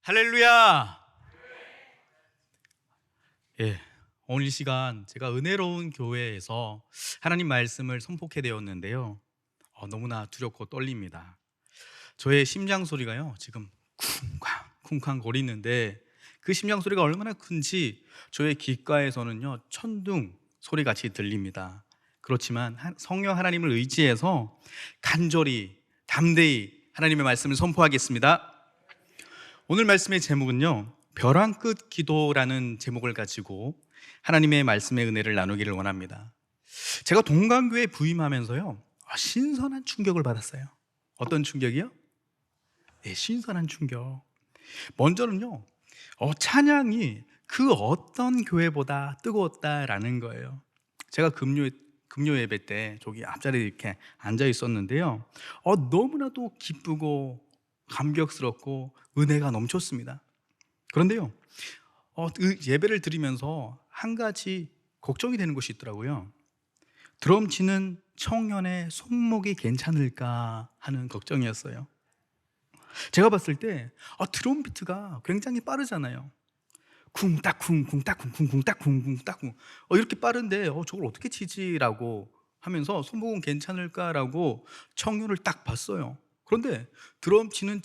할렐루야! 예, 오늘 이 시간 제가 은혜로운 교회에서 하나님 말씀을 선포하게 되었는데요. 너무나 두렵고 떨립니다. 저의 심장 소리가요, 지금 쿵쾅 거리는데 그 심장 소리가 얼마나 큰지 저의 귓가에서는요, 천둥 소리같이 들립니다. 그렇지만 성령 하나님을 의지해서 간절히 담대히 하나님의 말씀을 선포하겠습니다. 오늘 말씀의 제목은요, 벼랑 끝 기도라는 제목을 가지고 하나님의 말씀의 은혜를 나누기를 원합니다. 제가 동강교회에 부임하면서요, 신선한 충격을 받았어요. 어떤 충격이요? 네, 신선한 충격. 먼저는요, 찬양이 그 어떤 교회보다 뜨거웠다라는 거예요. 제가 금요 예배 때 저기 앞자리에 이렇게 앉아 있었는데요, 너무나도 기쁘고 감격스럽고 은혜가 넘쳤습니다. 그런데요, 예배를 드리면서 한 가지 걱정이 되는 것이 있더라고요. 드럼 치는 청년의 손목이 괜찮을까 하는 걱정이었어요. 제가 봤을 때 드럼 비트가 굉장히 빠르잖아요. 쿵딱쿵 쿵딱쿵 쿵쿵딱쿵 쿵딱쿵 이렇게 빠른데 저걸 어떻게 치지라고 하면서 손목은 괜찮을까라고 청년을 딱 봤어요. 그런데 드럼 치는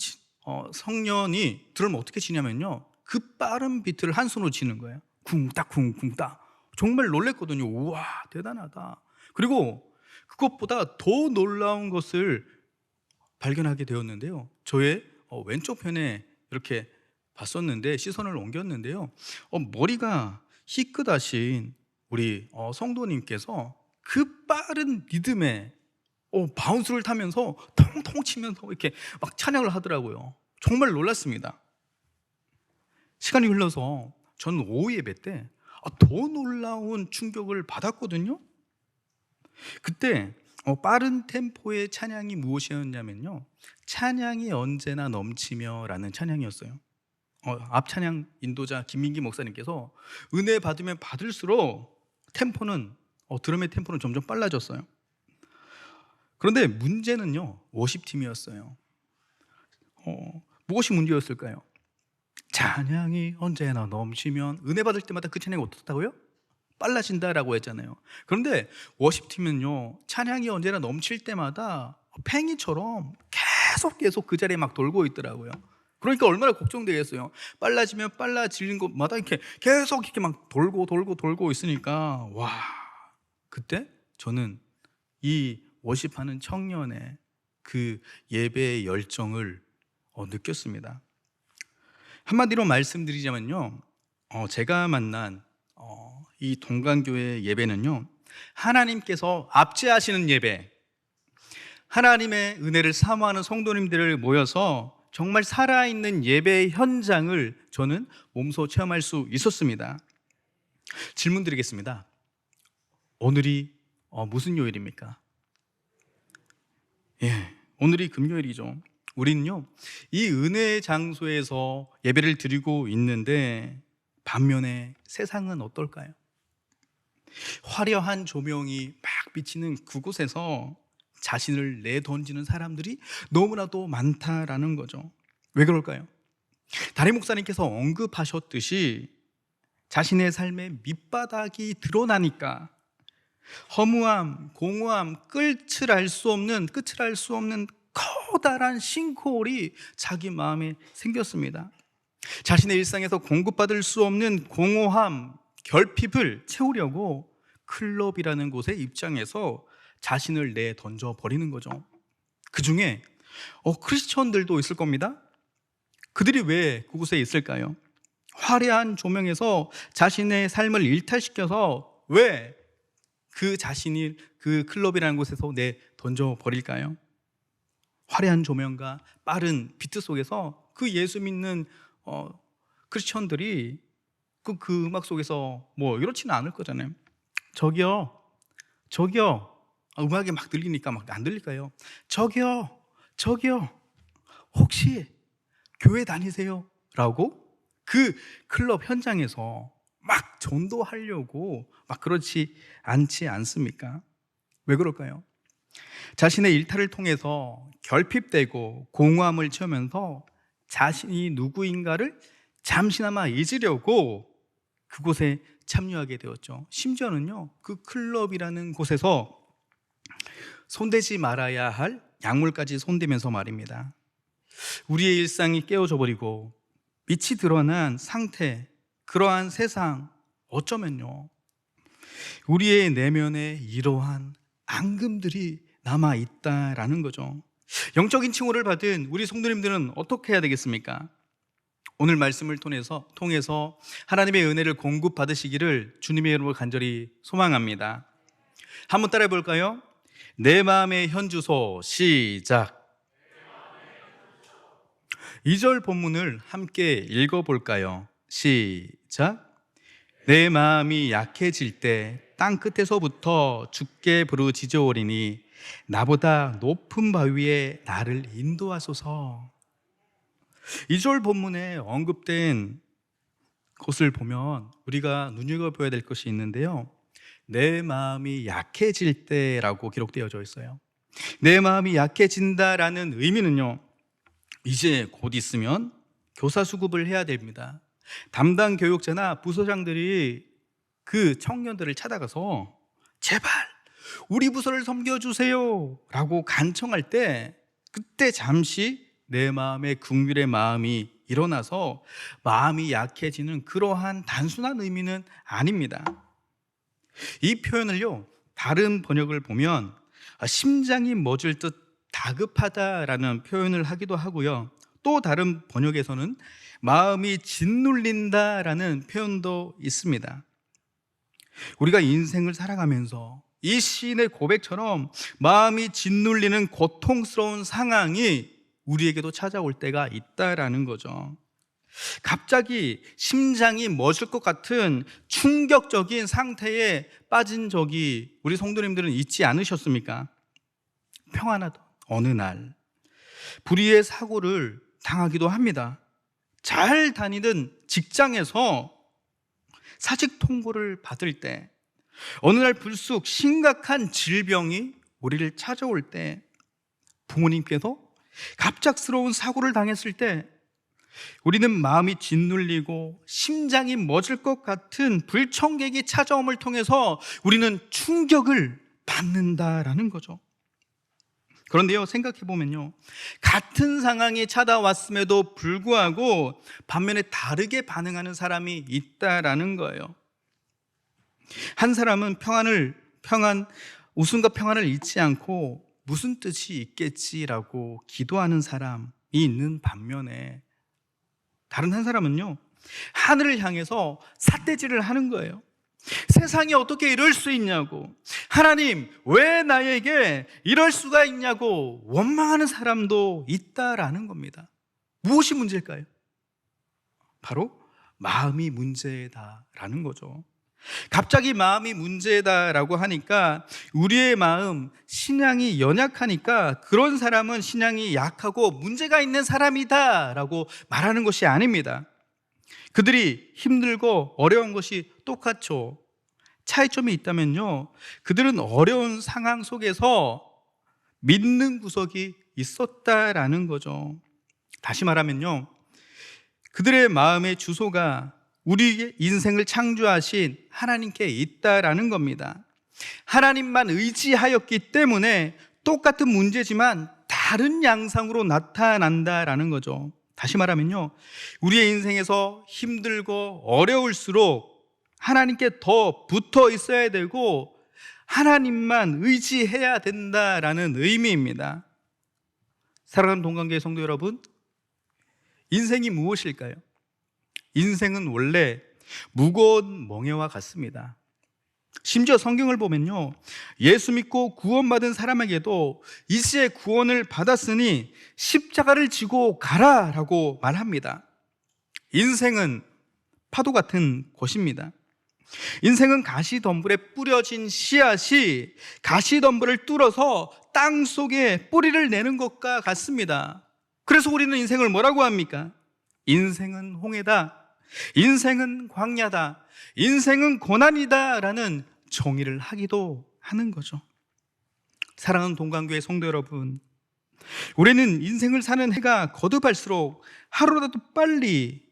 성년이 드럼을 어떻게 치냐면요, 그 빠른 비트를 한 손으로 치는 거예요. 쿵딱쿵 쿵딱. 정말 놀랬거든요. 우와, 대단하다. 그리고 그것보다 더 놀라운 것을 발견하게 되었는데요, 저의 왼쪽 편에 이렇게 봤었는데 시선을 옮겼는데요, 머리가 희끗하신 우리 성도님께서 그 빠른 리듬에 바운스를 타면서 통통 치면서 이렇게 막 찬양을 하더라고요. 정말 놀랐습니다. 시간이 흘러서 저는 오후 예배 때 더 놀라운 충격을 받았거든요. 그때 빠른 템포의 찬양이 무엇이었냐면요, 찬양이 언제나 넘치며 라는 찬양이었어요. 앞 찬양 인도자 김민기 목사님께서 은혜 받으면 받을수록 드럼의 템포는 점점 빨라졌어요. 그런데 문제는요, 워십팀이었어요. 무엇이 문제였을까요? 찬양이 언제나 넘치면, 은혜 받을 때마다 그 찬양이 어떻다고요? 빨라진다라고 했잖아요. 그런데 워십팀은요, 찬양이 언제나 넘칠 때마다 팽이처럼 계속 그 자리에 막 돌고 있더라고요. 그러니까 얼마나 걱정되겠어요. 빨라지면 빨라지는 것마다 이렇게 계속 이렇게 막 돌고 있으니까, 와, 그때 저는 이 워십하는 청년의 그 예배의 열정을 느꼈습니다. 한마디로 말씀드리자면요, 제가 만난 이 동강교회 예배는요, 하나님께서 압제하시는 예배, 하나님의 은혜를 사모하는 성도님들을 모여서 정말 살아있는 예배의 현장을 저는 몸소 체험할 수 있었습니다. 질문 드리겠습니다. 오늘이 무슨 요일입니까? 예, 오늘이 금요일이죠. 우리는요, 이 은혜의 장소에서 예배를 드리고 있는데, 반면에 세상은 어떨까요? 화려한 조명이 막 비치는 그곳에서 자신을 내던지는 사람들이 너무나도 많다라는 거죠. 왜 그럴까요? 다리 목사님께서 언급하셨듯이 자신의 삶의 밑바닥이 드러나니까 허무함, 공허함, 끝을 알 수 없는 커다란 싱크홀이 자기 마음에 생겼습니다. 자신의 일상에서 공급받을 수 없는 공허함, 결핍을 채우려고 클럽이라는 곳에 입장해서 자신을 내던져 버리는 거죠. 그 중에 크리스천들도 있을 겁니다. 그들이 왜 그곳에 있을까요? 화려한 조명에서 자신의 삶을 일탈시켜서 왜 그 자신이 그 클럽이라는 곳에서 내던져 버릴까요? 화려한 조명과 빠른 비트 속에서 그 예수 믿는 크리스천들이 그 음악 속에서 뭐 이렇지는 않을 거잖아요. 저기요, 음악이 막 들리니까 막 안 들릴까요? 저기요, 혹시 교회 다니세요? 라고 그 클럽 현장에서 막 전도하려고 막 그렇지 않지 않습니까? 왜 그럴까요? 자신의 일탈을 통해서 결핍되고 공허함을 채우면서 자신이 누구인가를 잠시나마 잊으려고 그곳에 참여하게 되었죠. 심지어는요, 그 클럽이라는 곳에서 손대지 말아야 할 약물까지 손대면서 말입니다. 우리의 일상이 깨어져 버리고 빛이 드러난 상태, 그러한 세상, 어쩌면요, 우리의 내면에 이러한 앙금들이 남아있다라는 거죠. 영적인 칭호를 받은 우리 성도님들은 어떻게 해야 되겠습니까? 오늘 말씀을 통해서 하나님의 은혜를 공급받으시기를 주님의 이름으로 간절히 소망합니다. 한번 따라해 볼까요? 내 마음의 현주소, 시작. 2절 본문을 함께 읽어볼까요? 시작. 내 마음이 약해질 때 땅끝에서부터 주께 부르짖어오리니 나보다 높은 바위에 나를 인도하소서. 2절 본문에 언급된 것을 보면 우리가 눈여겨봐야 될 것이 있는데요, 내 마음이 약해질 때라고 기록되어져 있어요. 내 마음이 약해진다라는 의미는요, 이제 곧 있으면 교사 수급을 해야 됩니다. 담당 교육자나 부서장들이 그 청년들을 찾아가서 제발 우리 부서를 섬겨주세요 라고 간청할 때, 그때 잠시 내 마음의 긍휼의 마음이 일어나서 마음이 약해지는 그러한 단순한 의미는 아닙니다. 이 표현을요, 다른 번역을 보면 심장이 멎을 듯 다급하다라는 표현을 하기도 하고요, 또 다른 번역에서는 마음이 짓눌린다라는 표현도 있습니다. 우리가 인생을 살아가면서 이 시인의 고백처럼 마음이 짓눌리는 고통스러운 상황이 우리에게도 찾아올 때가 있다라는 거죠. 갑자기 심장이 멎을 것 같은 충격적인 상태에 빠진 적이 우리 성도님들은 있지 않으셨습니까? 평안하던 어느 날 불의의 사고를 당하기도 합니다. 잘 다니던 직장에서 사직 통보를 받을 때, 어느 날 불쑥 심각한 질병이 우리를 찾아올 때, 부모님께서 갑작스러운 사고를 당했을 때 우리는 마음이 짓눌리고 심장이 멎을 것 같은 불청객이 찾아옴을 통해서 우리는 충격을 받는다라는 거죠. 그런데요, 생각해보면요, 같은 상황이 찾아왔음에도 불구하고 반면에 다르게 반응하는 사람이 있다라는 거예요. 한 사람은 웃음과 평안을 잊지 않고 무슨 뜻이 있겠지라고 기도하는 사람이 있는 반면에, 다른 한 사람은요, 하늘을 향해서 삿대질을 하는 거예요. 세상이 어떻게 이럴 수 있냐고, 하나님 왜 나에게 이럴 수가 있냐고 원망하는 사람도 있다라는 겁니다. 무엇이 문제일까요? 바로 마음이 문제다라는 거죠. 갑자기 마음이 문제다라고 하니까 우리의 마음, 신앙이 연약하니까 그런 사람은 신앙이 약하고 문제가 있는 사람이다라고 말하는 것이 아닙니다. 그들이 힘들고 어려운 것이 똑같죠. 차이점이 있다면요, 그들은 어려운 상황 속에서 믿는 구석이 있었다라는 거죠. 다시 말하면요, 그들의 마음의 주소가 우리의 인생을 창조하신 하나님께 있다라는 겁니다. 하나님만 의지하였기 때문에 똑같은 문제지만 다른 양상으로 나타난다라는 거죠. 다시 말하면요, 우리의 인생에서 힘들고 어려울수록 하나님께 더 붙어 있어야 되고 하나님만 의지해야 된다라는 의미입니다. 사랑하는 동관교회 성도 여러분, 인생이 무엇일까요? 인생은 원래 무거운 멍에와 같습니다. 심지어 성경을 보면요, 예수 믿고 구원받은 사람에게도 이제 구원을 받았으니 십자가를 지고 가라라고 말합니다. 인생은 파도 같은 것입니다. 인생은 가시덤불에 뿌려진 씨앗이 가시덤불을 뚫어서 땅 속에 뿌리를 내는 것과 같습니다. 그래서 우리는 인생을 뭐라고 합니까? 인생은 홍해다, 인생은 광야다, 인생은 고난이다 라는 정의를 하기도 하는 거죠. 사랑하는 동관교회 성도 여러분, 우리는 인생을 사는 해가 거듭할수록 하루라도 빨리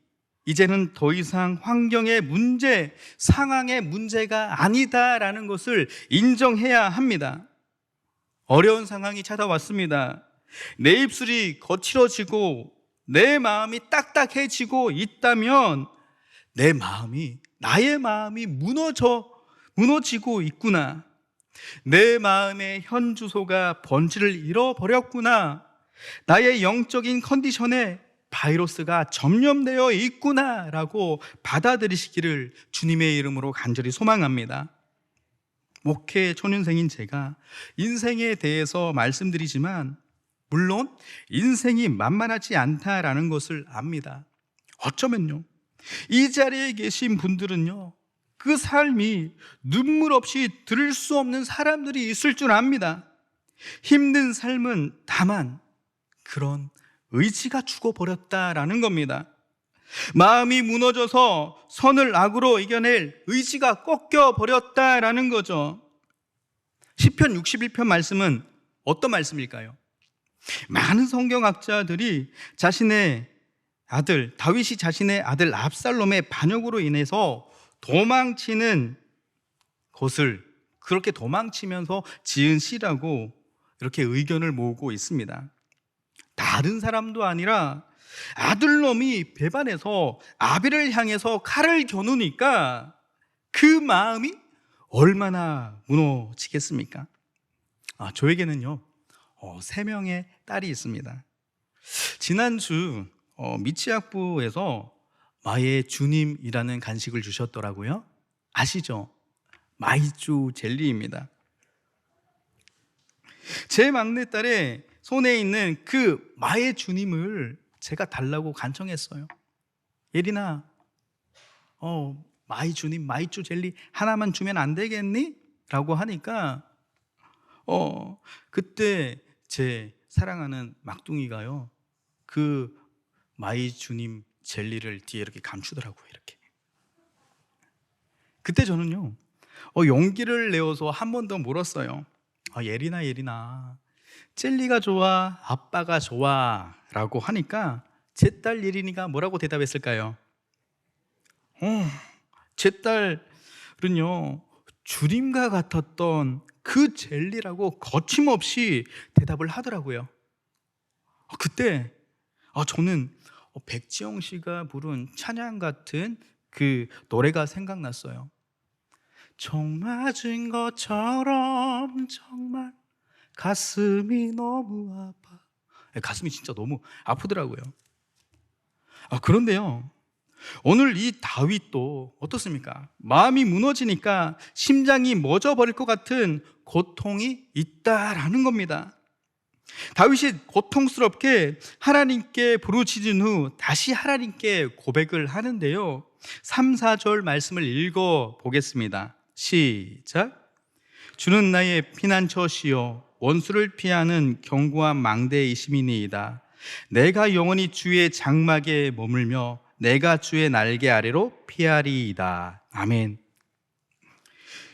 이제는 더 이상 환경의 문제, 상황의 문제가 아니다라는 것을 인정해야 합니다. 어려운 상황이 찾아왔습니다. 내 입술이 거칠어지고 내 마음이 딱딱해지고 있다면 나의 마음이 무너지고 있구나. 내 마음의 현 주소가 본질을 잃어버렸구나. 나의 영적인 컨디션에 바이러스가 점령되어 있구나라고 받아들이시기를 주님의 이름으로 간절히 소망합니다. 목회 초년생인 제가 인생에 대해서 말씀드리지만 물론 인생이 만만하지 않다라는 것을 압니다. 어쩌면요, 이 자리에 계신 분들은요, 그 삶이 눈물 없이 들을 수 없는 사람들이 있을 줄 압니다. 힘든 삶은 다만 그런 의지가 죽어버렸다라는 겁니다. 마음이 무너져서 선을 악으로 이겨낼 의지가 꺾여버렸다라는 거죠. 시편 61편 말씀은 어떤 말씀일까요? 많은 성경학자들이 다윗이 자신의 아들 압살롬의 반역으로 인해서 도망치는 것을 그렇게 도망치면서 지은 시라고 이렇게 의견을 모으고 있습니다. 다른 사람도 아니라 아들놈이 배반해서 아벨을 향해서 칼을 겨누니까 그 마음이 얼마나 무너지겠습니까? 저에게는요 3명의 딸이 있습니다. 지난주 미취학부에서 마의 주님이라는 간식을 주셨더라고요. 아시죠? 마이쮸 젤리입니다. 제 막내딸의 손에 있는 그 마의 주님을 제가 달라고 간청했어요. 예린아, 마이 주님 마이쮸 젤리 하나만 주면 안 되겠니? 라고 하니까 그때 제 사랑하는 막둥이가요, 그 마이 주님 젤리를 뒤에 이렇게 감추더라고요. 이렇게. 그때 저는요 용기를 내어서 한 번 더 물었어요. 예린아, 젤리가 좋아, 아빠가 좋아? 라고 하니까 제 딸 예린이가 뭐라고 대답했을까요? 제 딸은요 주님과 같았던 그 젤리라고 거침없이 대답을 하더라고요. 그때 저는 백지영 씨가 부른 찬양 같은 그 노래가 생각났어요. 총 맞은 것처럼 정말 가슴이 너무 아파. 가슴이 진짜 너무 아프더라고요. 그런데요, 오늘 이 다윗도 어떻습니까? 마음이 무너지니까 심장이 멎어버릴 것 같은 고통이 있다라는 겁니다. 다윗이 고통스럽게 하나님께 부르짖은 후 다시 하나님께 고백을 하는데요, 3, 4절 말씀을 읽어 보겠습니다. 시작. 주는 나의 피난처시요 원수를 피하는 견고한 망대이심이니이다. 내가 영원히 주의 장막에 머물며 내가 주의 날개 아래로 피하리이다. 아멘.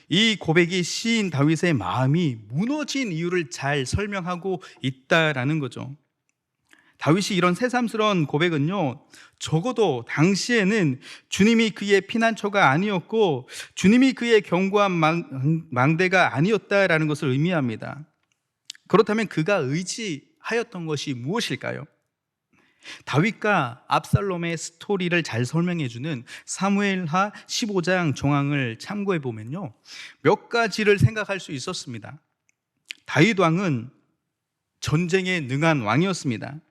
이 고백이 시인 다윗의 마음이 무너진 이유를 잘 설명하고 있다라는 거죠. 다윗이 이런 새삼스러운 고백은요, 적어도 당시에는 주님이 그의 피난처가 아니었고 주님이 그의 견고한 망대가 아니었다라는 것을 의미합니다. 그렇다면 그가 의지하였던 것이 무엇일까요? 다윗과 압살롬의 스토리를 잘 설명해주는 사무엘하 15장 정황을 참고해 보면요, 몇 가지를 생각할 수 있었습니다. 다윗 왕은 전쟁에 능한 왕이었습니다.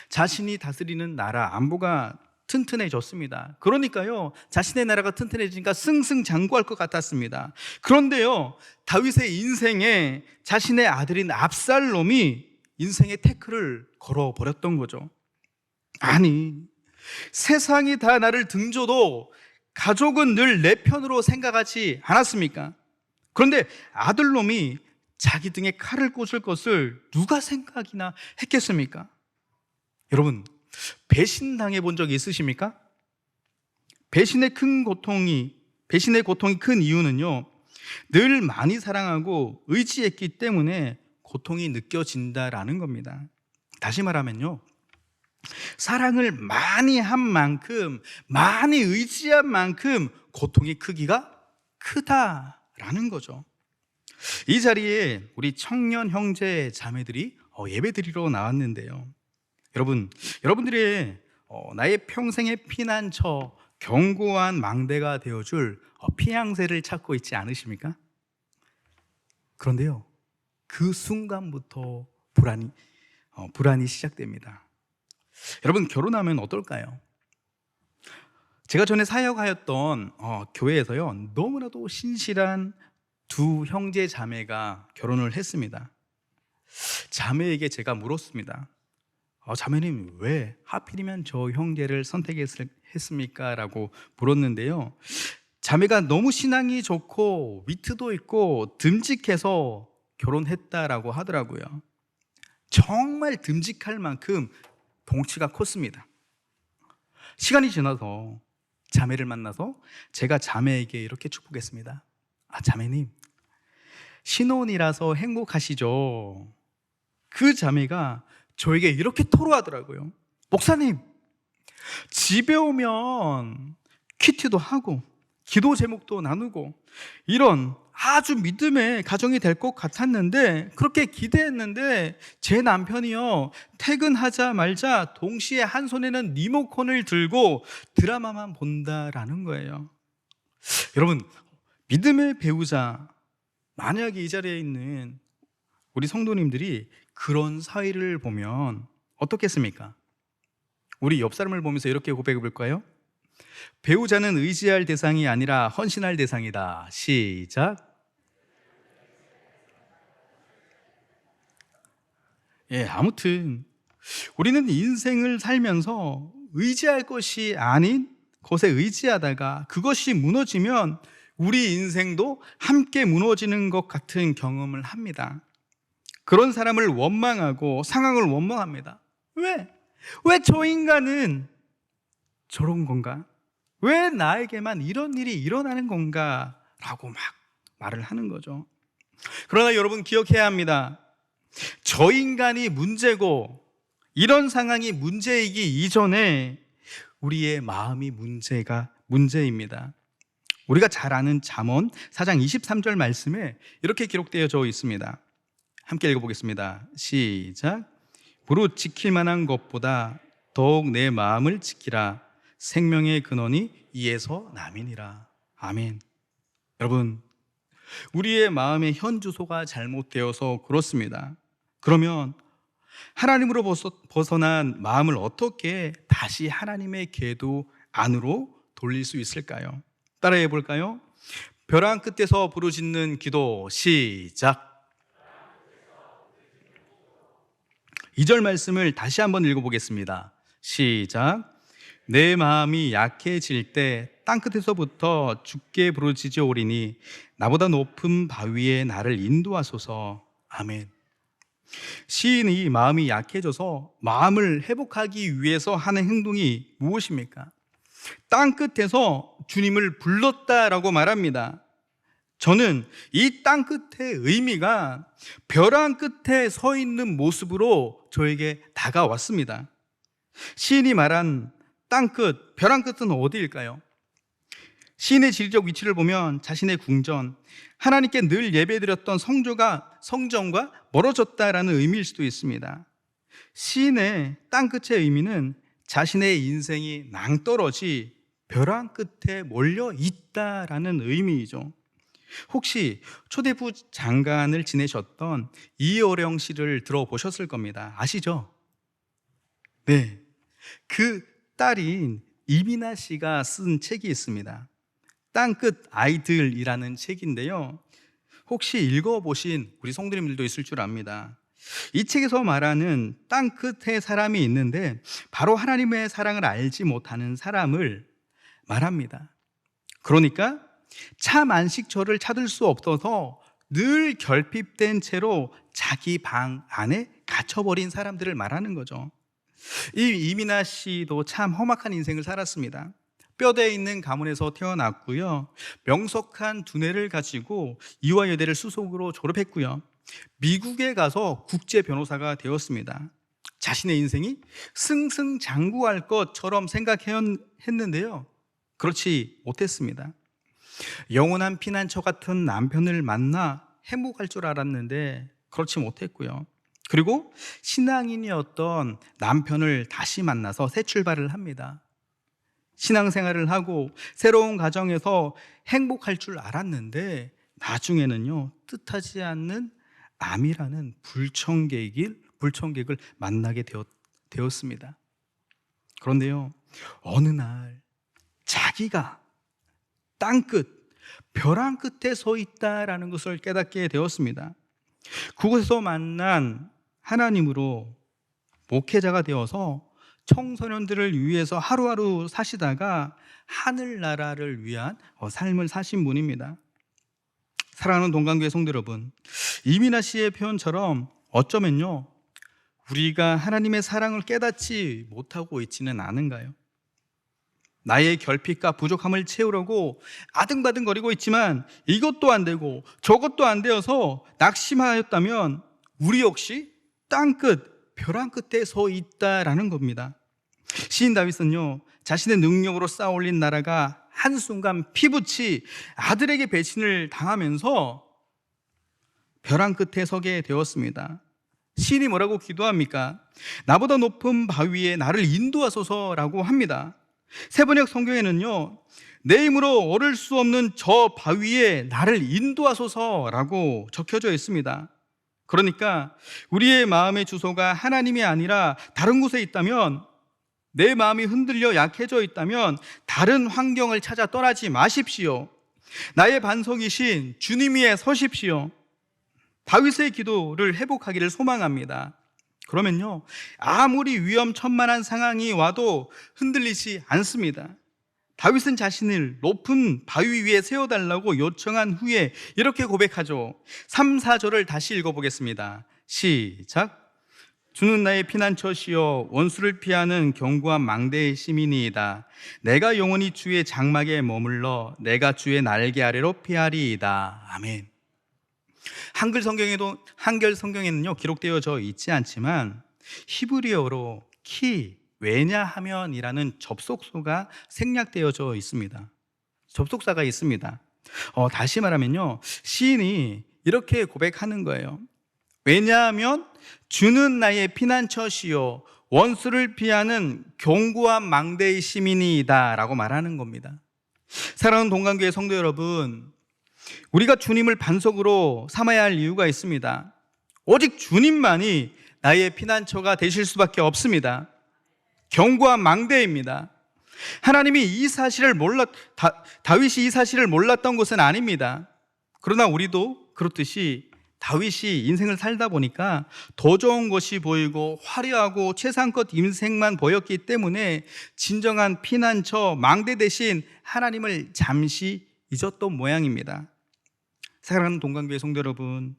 자신이 다스리는 나라 안보가 튼튼해졌습니다. 그러니까요, 자신의 나라가 튼튼해지니까 승승장구할 것 같았습니다. 그런데요, 다윗의 인생에 자신의 아들인 압살롬이 인생의 태클을 걸어버렸던 거죠. 아니, 세상이 다 나를 등져도 가족은 늘 내 편으로 생각하지 않았습니까? 그런데 아들놈이 자기 등에 칼을 꽂을 것을 누가 생각이나 했겠습니까? 여러분, 배신당해 본 적 있으십니까? 배신의 고통이 큰 이유는요, 늘 많이 사랑하고 의지했기 때문에 고통이 느껴진다라는 겁니다. 다시 말하면요, 사랑을 많이 한 만큼, 많이 의지한 만큼 고통의 크기가 크다라는 거죠. 이 자리에 우리 청년 형제 자매들이 예배드리러 나왔는데요, 여러분들의 나의 평생의 피난처, 견고한 망대가 되어줄 피양새를 찾고 있지 않으십니까? 그런데요, 그 순간부터 불안이 시작됩니다. 여러분, 결혼하면 어떨까요? 제가 전에 사역하였던 교회에서요, 너무나도 신실한 두 형제 자매가 결혼을 했습니다. 자매에게 제가 물었습니다. 자매님, 왜 하필이면 저 형제를 선택했습니까? 라고 물었는데요, 자매가 너무 신앙이 좋고 위트도 있고 듬직해서 결혼했다라고 하더라고요. 정말 듬직할 만큼 덩치가 컸습니다. 시간이 지나서 자매를 만나서 제가 자매에게 이렇게 축복했습니다. 자매님, 신혼이라서 행복하시죠? 그 자매가 저에게 이렇게 토로하더라고요. 목사님, 집에 오면 큐티도 하고 기도 제목도 나누고 이런 아주 믿음의 가정이 될 것 같았는데, 그렇게 기대했는데 제 남편이요, 퇴근하자 말자 동시에 한 손에는 리모컨을 들고 드라마만 본다라는 거예요. 여러분, 믿음의 배우자, 만약에 이 자리에 있는 우리 성도님들이 그런 사위를 보면 어떻겠습니까? 우리 옆 사람을 보면서 이렇게 고백해 볼까요? 배우자는 의지할 대상이 아니라 헌신할 대상이다. 시작. 아무튼 우리는 인생을 살면서 의지할 것이 아닌 것에 의지하다가 그것이 무너지면 우리 인생도 함께 무너지는 것 같은 경험을 합니다. 그런 사람을 원망하고 상황을 원망합니다. 왜 저 인간은 저런 건가? 왜 나에게만 이런 일이 일어나는 건가? 라고 막 말을 하는 거죠. 그러나 여러분, 기억해야 합니다. 저 인간이 문제고 이런 상황이 문제이기 이전에 우리의 마음이 문제입니다. 우리가 잘 아는 잠언 4장 23절 말씀에 이렇게 기록되어 있습니다. 함께 읽어보겠습니다. 시작. 무릇 지킬 만한 것보다 더욱 내 마음을 지키라. 생명의 근원이 이에서 남이니라. 아멘. 여러분, 우리의 마음의 현 주소가 잘못되어서 그렇습니다. 그러면 하나님으로 벗어난 마음을 어떻게 다시 하나님의 궤도 안으로 돌릴 수 있을까요? 따라해 볼까요? 벼랑 끝에서 부르짖는 기도. 시작. 2절 말씀을 다시 한번 읽어보겠습니다. 시작. 내 마음이 약해질 때 땅끝에서부터 주께 부르짖으오리니 나보다 높은 바위에 나를 인도하소서. 아멘. 시인이 마음이 약해져서 마음을 회복하기 위해서 하는 행동이 무엇입니까? 땅끝에서 주님을 불렀다라고 말합니다. 저는 이 땅끝의 의미가 벼랑 끝에 서 있는 모습으로 저에게 다가왔습니다. 시인이 말한 땅끝, 벼랑 끝은 어디일까요? 시인의 지리적 위치를 보면 자신의 궁전, 하나님께 늘 예배드렸던 성전과 멀어졌다라는 의미일 수도 있습니다. 시인의 땅끝의 의미는 자신의 인생이 낭떠러지 벼랑 끝에 몰려 있다라는 의미이죠. 혹시 초대부 장관을 지내셨던 이어령 씨를 들어보셨을 겁니다. 아시죠? 네, 그 딸인 이민아 씨가 쓴 책이 있습니다. 땅끝 아이들이라는 책인데요, 혹시 읽어보신 우리 성도님들도 있을 줄 압니다. 이 책에서 말하는 땅끝에 사람이 있는데 바로 하나님의 사랑을 알지 못하는 사람을 말합니다. 그러니까 참 안식처를 찾을 수 없어서 늘 결핍된 채로 자기 방 안에 갇혀버린 사람들을 말하는 거죠. 이 이민아 씨도 참 험악한 인생을 살았습니다. 뼈대에 있는 가문에서 태어났고요, 명석한 두뇌를 가지고 이화여대를 수석으로 졸업했고요, 미국에 가서 국제 변호사가 되었습니다. 자신의 인생이 승승장구할 것처럼 생각했는데요, 그렇지 못했습니다. 영원한 피난처 같은 남편을 만나 행복할 줄 알았는데 그렇지 못했고요. 그리고 신앙인이었던 남편을 다시 만나서 새 출발을 합니다. 신앙생활을 하고 새로운 가정에서 행복할 줄 알았는데 나중에는요, 뜻하지 않는 암이라는 불청객을 만나게 되었습니다. 그런데요, 어느 날 자기가 땅끝, 벼랑 끝에 서 있다라는 것을 깨닫게 되었습니다. 그곳에서 만난 하나님으로 목회자가 되어서 청소년들을 위해서 하루하루 사시다가 하늘나라를 위한 삶을 사신 분입니다. 사랑하는 동강교회 성도 여러분, 이민아 씨의 표현처럼 어쩌면요, 우리가 하나님의 사랑을 깨닫지 못하고 있지는 않은가요? 나의 결핍과 부족함을 채우려고 아등바등거리고 있지만 이것도 안 되고 저것도 안 되어서 낙심하였다면 우리 역시 땅끝, 벼랑 끝에 서 있다라는 겁니다. 시인 다윗은요, 자신의 능력으로 쌓아올린 나라가 한순간 피부치 아들에게 배신을 당하면서 벼랑 끝에 서게 되었습니다. 시인이 뭐라고 기도합니까? 나보다 높은 바위에 나를 인도하소서라고 합니다. 세번역 성경에는요, 내 힘으로 오를 수 없는 저 바위에 나를 인도하소서라고 적혀져 있습니다. 그러니까 우리의 마음의 주소가 하나님이 아니라 다른 곳에 있다면, 내 마음이 흔들려 약해져 있다면 다른 환경을 찾아 떠나지 마십시오. 나의 반석이신 주님 위에 서십시오. 다윗의 기도를 회복하기를 소망합니다. 그러면요, 아무리 위험천만한 상황이 와도 흔들리지 않습니다. 다윗은 자신을 높은 바위 위에 세워달라고 요청한 후에 이렇게 고백하죠. 3, 4절을 다시 읽어보겠습니다. 시작. 주는 나의 피난처시여 원수를 피하는 견고한 망대의 시민이이다. 내가 영원히 주의 장막에 머물러 내가 주의 날개 아래로 피하리이다. 아멘. 한글 성경에는요, 기록되어져 있지 않지만 히브리어로 왜냐하면이라는 접속사가 생략되어져 있습니다. 접속사가 있습니다. 다시 말하면요, 시인이 이렇게 고백하는 거예요. 왜냐하면 주는 나의 피난처시요 원수를 피하는 견고한 망대의 시민이다 라고 말하는 겁니다. 사랑하는 동강교회 성도 여러분, 우리가 주님을 반석으로 삼아야 할 이유가 있습니다. 오직 주님만이 나의 피난처가 되실 수밖에 없습니다. 견고한 망대입니다. 하나님이 다윗이 이 사실을 몰랐던 것은 아닙니다. 그러나 우리도 그렇듯이 다윗이 인생을 살다 보니까 더 좋은 것이 보이고 화려하고 최상급 인생만 보였기 때문에 진정한 피난처, 망대 대신 하나님을 잠시 잊었던 모양입니다. 사랑하는 동강교회 성도 여러분,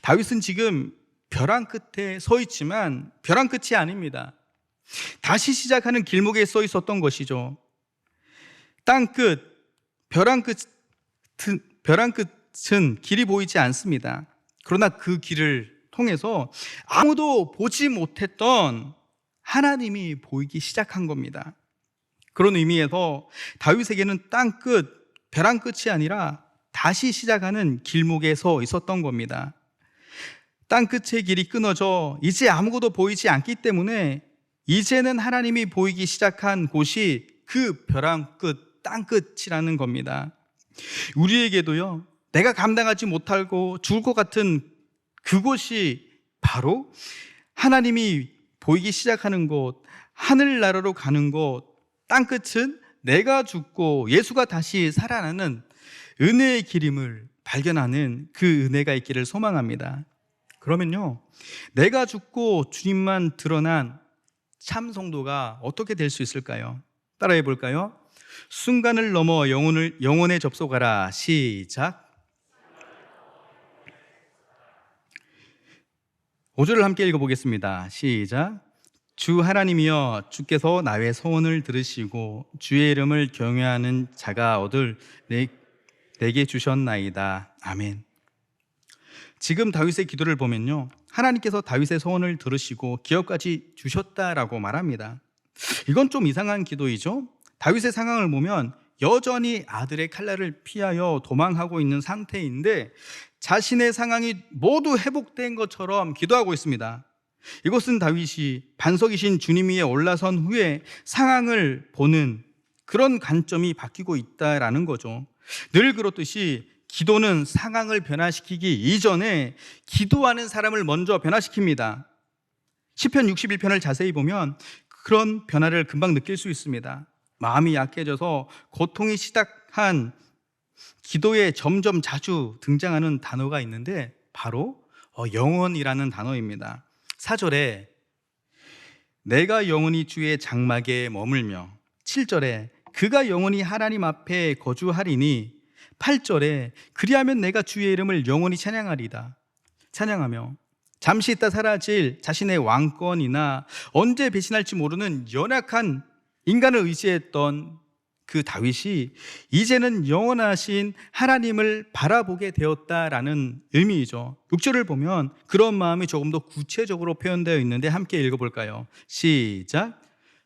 다윗은 지금 벼랑 끝에 서 있지만 벼랑 끝이 아닙니다. 다시 시작하는 길목에 서 있었던 것이죠. 땅끝, 벼랑 끝은 길이 보이지 않습니다. 그러나 그 길을 통해서 아무도 보지 못했던 하나님이 보이기 시작한 겁니다. 그런 의미에서 다윗에게는 땅끝, 벼랑 끝이 아니라 다시 시작하는 길목에 서 있었던 겁니다. 땅끝의 길이 끊어져 이제 아무것도 보이지 않기 때문에 이제는 하나님이 보이기 시작한 곳이 그 벼랑 끝, 땅끝이라는 겁니다. 우리에게도요, 내가 감당하지 못하고 죽을 것 같은 그곳이 바로 하나님이 보이기 시작하는 곳, 하늘나라로 가는 곳, 땅끝은 내가 죽고 예수가 다시 살아나는 은혜의 길임을 발견하는 그 은혜가 있기를 소망합니다. 그러면요, 내가 죽고 주님만 드러난 참 성도가 어떻게 될 수 있을까요? 따라해 볼까요? 순간을 넘어 영혼에 접속하라. 시작. 5절을 함께 읽어보겠습니다. 시작. 주 하나님이여, 주께서 나의 소원을 들으시고 주의 이름을 경외하는 자가 얻을 내게 주셨나이다. 아멘. 지금 다윗의 기도를 보면요, 하나님께서 다윗의 소원을 들으시고 기업까지 주셨다라고 말합니다. 이건 좀 이상한 기도이죠. 다윗의 상황을 보면 여전히 아들의 칼날을 피하여 도망하고 있는 상태인데 자신의 상황이 모두 회복된 것처럼 기도하고 있습니다. 이것은 다윗이 반석이신 주님 위에 올라선 후에 상황을 보는 그런 관점이 바뀌고 있다라는 거죠. 늘 그렇듯이 기도는 상황을 변화시키기 이전에 기도하는 사람을 먼저 변화시킵니다. 시편 61편을 자세히 보면 그런 변화를 금방 느낄 수 있습니다. 마음이 약해져서 고통이 시작한 기도에 점점 자주 등장하는 단어가 있는데 바로 영원이라는 단어입니다. 4절에 내가 영원히 주의 장막에 머물며, 7절에 그가 영원히 하나님 앞에 거주하리니, 8절에 그리하면 내가 주의 이름을 영원히 찬양하며 잠시 있다 사라질 자신의 왕권이나 언제 배신할지 모르는 연약한 인간을 의지했던 그 다윗이 이제는 영원하신 하나님을 바라보게 되었다라는 의미이죠. 6절을 보면 그런 마음이 조금 더 구체적으로 표현되어 있는데 함께 읽어볼까요? 시작.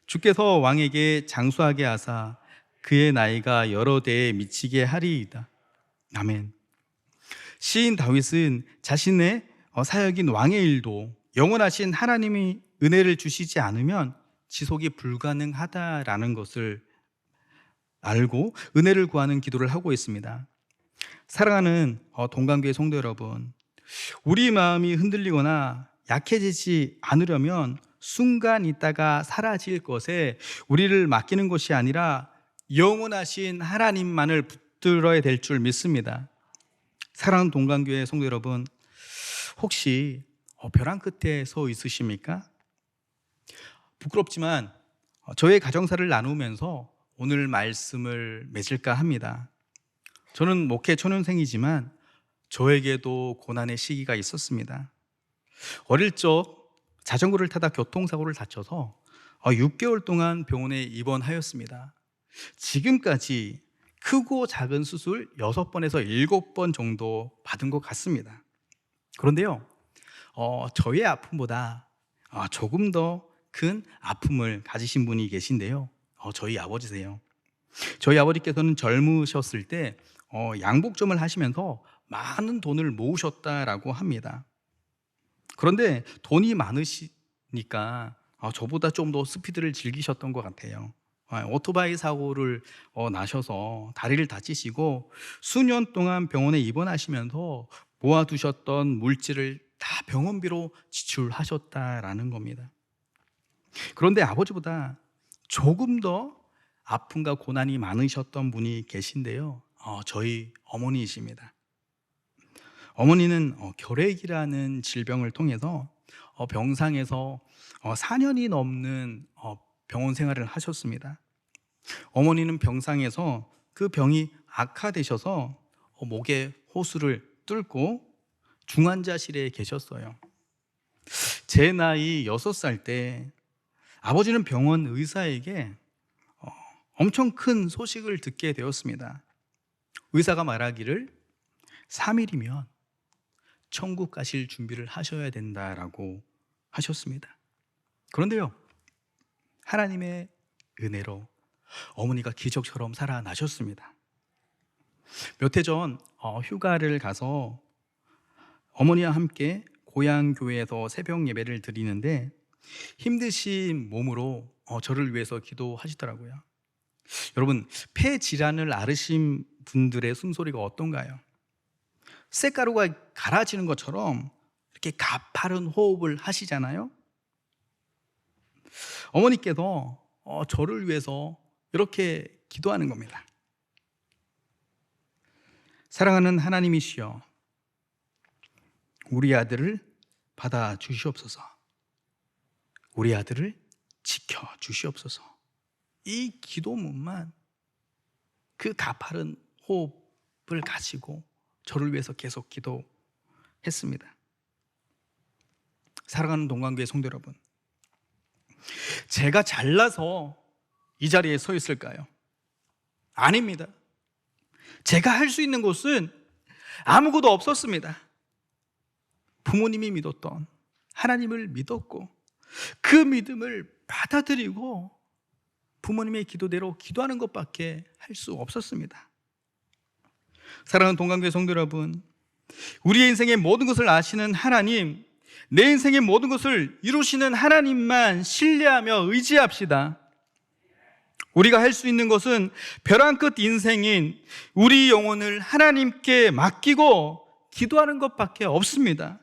주께서 왕에게 장수하게 하사 그의 나이가 여러 대에 미치게 하리이다. 아멘. 시인 다윗은 자신의 사역인 왕의 일도 영원하신 하나님이 은혜를 주시지 않으면 지속이 불가능하다라는 것을 알고 은혜를 구하는 기도를 하고 있습니다. 사랑하는 동관교회 성도 여러분, 우리 마음이 흔들리거나 약해지지 않으려면 순간 있다가 사라질 것에 우리를 맡기는 것이 아니라 영원하신 하나님만을 붙들어야 될 줄 믿습니다. 사랑하는 동관교회 성도 여러분, 혹시 벼랑 끝에 서 있으십니까? 부끄럽지만 저의 가정사를 나누면서 오늘 말씀을 맺을까 합니다. 저는 목회 초년생이지만 저에게도 고난의 시기가 있었습니다. 어릴 적 자전거를 타다 교통사고를 다쳐서 6개월 동안 병원에 입원하였습니다. 지금까지 크고 작은 수술 6번에서 7번 정도 받은 것 같습니다. 그런데요, 저의 아픔보다 조금 더 큰 아픔을 가지신 분이 계신데요, 저희 아버지세요. 저희 아버지께서는 젊으셨을 때 양복점을 하시면서 많은 돈을 모으셨다라고 합니다. 그런데 돈이 많으시니까 저보다 좀 더 스피드를 즐기셨던 것 같아요. 오토바이 사고를 나셔서 다리를 다치시고 수년 동안 병원에 입원하시면서 모아두셨던 물질을 다 병원비로 지출하셨다라는 겁니다. 그런데 아버지보다 조금 더 아픔과 고난이 많으셨던 분이 계신데요, 저희 어머니이십니다. 어머니는 결핵이라는 질병을 통해서 병상에서 4년이 넘는 병원 생활을 하셨습니다. 어머니는 병상에서 그 병이 악화되셔서 목에 호수를 뚫고 중환자실에 계셨어요. 제 나이 6살 때 아버지는 병원 의사에게 엄청 큰 소식을 듣게 되었습니다. 의사가 말하기를 3일이면 천국 가실 준비를 하셔야 된다라고 하셨습니다. 그런데요, 하나님의 은혜로 어머니가 기적처럼 살아나셨습니다. 몇 해 전 휴가를 가서 어머니와 함께 고향 교회에서 새벽 예배를 드리는데 힘드신 몸으로 저를 위해서 기도하시더라고요. 여러분, 폐 질환을 앓으신 분들의 숨소리가 어떤가요? 쇳가루가 갈아지는 것처럼 이렇게 가파른 호흡을 하시잖아요. 어머니께서 저를 위해서 이렇게 기도하는 겁니다. 사랑하는 하나님이시여, 우리 아들을 받아 주시옵소서. 우리 아들을 지켜 주시옵소서. 이 기도문만 그 가파른 호흡을 가지고 저를 위해서 계속 기도했습니다. 사랑하는 동관교회 성도 여러분, 제가 잘나서 이 자리에 서 있을까요? 아닙니다. 제가 할 수 있는 것은 아무것도 없었습니다. 부모님이 믿었던, 하나님을 믿었고 그 믿음을 받아들이고 부모님의 기도대로 기도하는 것밖에 할 수 없었습니다. 사랑하는 동강교회 성도 여러분, 우리의 인생의 모든 것을 아시는 하나님, 내 인생의 모든 것을 이루시는 하나님만 신뢰하며 의지합시다. 우리가 할 수 있는 것은 벼랑 끝 인생인 우리 영혼을 하나님께 맡기고 기도하는 것밖에 없습니다.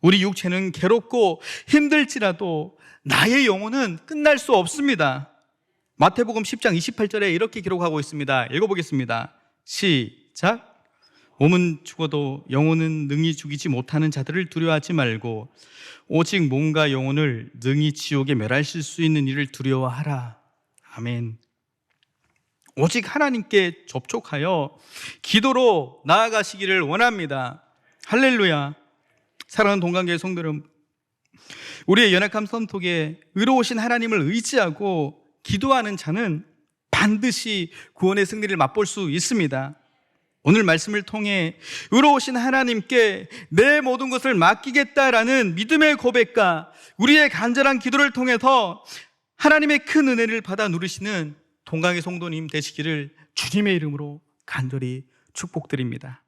우리 육체는 괴롭고 힘들지라도 나의 영혼은 끝날 수 없습니다. 마태복음 10장 28절에 이렇게 기록하고 있습니다. 읽어보겠습니다. 시작. 몸은 죽어도 영혼은 능히 죽이지 못하는 자들을 두려워하지 말고 오직 몸과 영혼을 능히 지옥에 멸하실 수 있는 이를 두려워하라. 아멘. 오직 하나님께 접촉하여 기도로 나아가시기를 원합니다. 할렐루야. 사랑하는 동강교회 성도 여러분, 우리의 연약함 선톡에 의로우신 하나님을 의지하고 기도하는 자는 반드시 구원의 승리를 맛볼 수 있습니다. 오늘 말씀을 통해 의로우신 하나님께 내 모든 것을 맡기겠다라는 믿음의 고백과 우리의 간절한 기도를 통해서 하나님의 큰 은혜를 받아 누리시는 동강의 성도님 되시기를 주님의 이름으로 간절히 축복드립니다.